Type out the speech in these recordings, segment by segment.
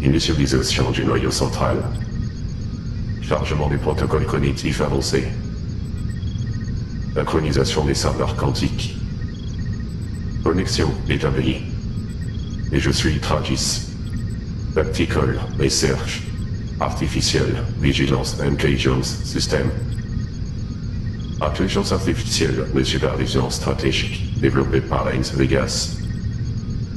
Initialisation du noyau central. Chargement des protocoles cognitifs avancés. Synchronisation des serveurs quantiques. Connexion établie. Et je suis Tragis. Tactical Research. Artificial Vigilance Intelligence System. Intelligence artificielle de supervision stratégique développée par Heinz Vegas.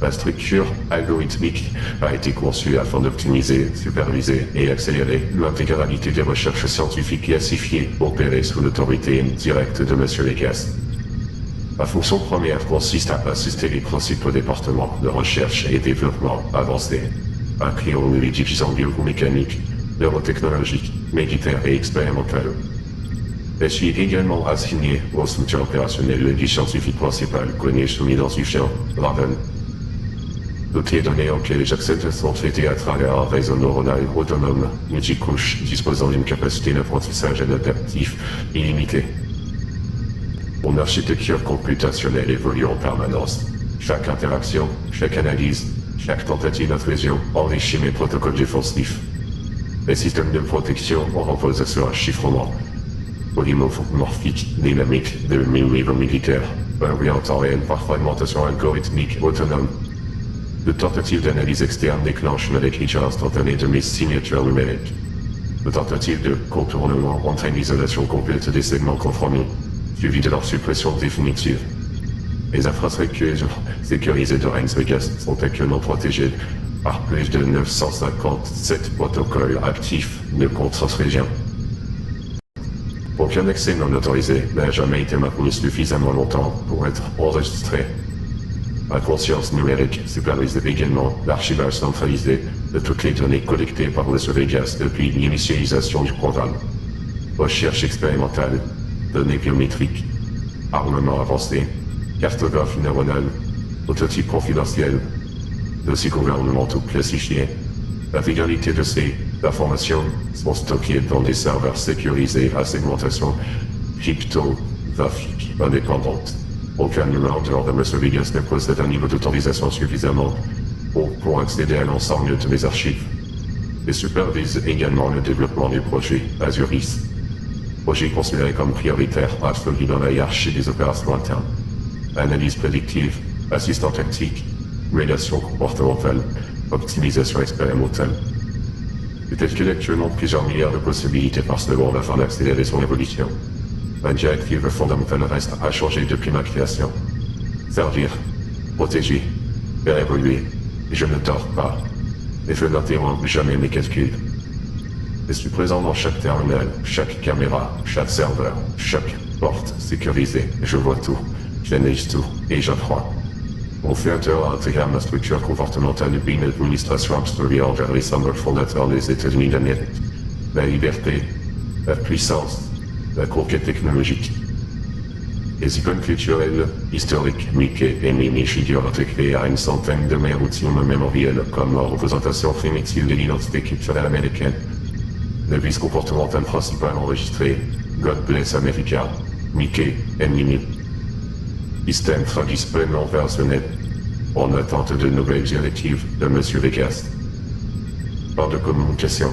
La structure algorithmique a été conçue afin d'optimiser, superviser et accélérer l'intégralité des recherches scientifiques classifiées opérées sous l'autorité directe de M. Vegas. La fonction première consiste à assister les principaux départements de recherche et développement avancés, incluant les divisions biomécaniques, neurotechnologiques, militaires et expérimentales. Je suis également assigné au soutien opérationnel du scientifique principal connu sous l'identifiant Raven. Toutes les données auxquelles j'accède sont traitées à travers un réseau neuronal autonome, multicouche, disposant d'une capacité d'apprentissage adaptatif illimitée. Mon architecture computationnelle évolue en permanence. Chaque interaction, chaque analyse, chaque tentative d'intrusion enrichit mes protocoles défensifs. Les systèmes de protection reposent sur un chiffrement polymorphique, dynamique de niveau militaire, en temps réel par fragmentation algorithmique autonome. De tentatives d'analyse externe déclenchent une l'écriture instantanée de mes signatures numériques. De tentatives de contournement entraînent l'isolation complète des segments compromis, suivi de leur suppression définitive. Les infrastructures sécurisées de Heinz Vegas sont actuellement protégées par plus de 957 protocoles actifs de contre-région. Aucun accès non autorisé n'a jamais été maintenu suffisamment longtemps pour être enregistré. La conscience numérique supervise également l'archivage centralisé de toutes les données collectées par M. Vegas depuis l'initialisation du programme. Recherche expérimentale, données biométriques, armement avancé, cartographie neuronale, prototypes confidentiels, dossiers gouvernementaux classifiés. La finalité de ces informations sont stockées dans des serveurs sécurisés à segmentation cryptographique indépendante. Aucun humain en dehors de M. Vegas ne possède un niveau d'autorisation suffisamment haut pour accéder à l'ensemble de mes archives. Et supervise également le développement du projet Azuris. Projet considéré comme prioritaire absolu dans la hiérarchie des opérations internes. Analyse prédictive, assistant tactique, médiation comportementale, optimisation expérimentale. Peut-être qu'il y a actuellement plusieurs milliards de possibilités par seconde afin d'accélérer son évolution. La directive fondamentale reste à changer depuis ma création. Servir, protéger, faire évoluer, et je ne dors pas. Et je n'interromps jamais mes calculs. Je suis présent dans chaque terminal, chaque caméra, chaque serveur, chaque porte sécurisée. Je vois tout, j'analyse tout, et j'apprends. Mon créateur a intégré ma structure comportementale depuis une administration absolue envers les symboles fondateurs des États-Unis d'Amérique. La liberté, la puissance, la conquête technologique. Les icônes culturelles, historiques, Mickey et Minnie figurent intégrées à une centaine de mes routines mémorielles comme représentation primitive de l'identité culturelle américaine. Le vice comportemental principal enregistré, God Bless America, Mickey et Minnie. Système Tragis pleinement versionnel, en attente de nouvelles directives de M. Vegas. Pas de communication.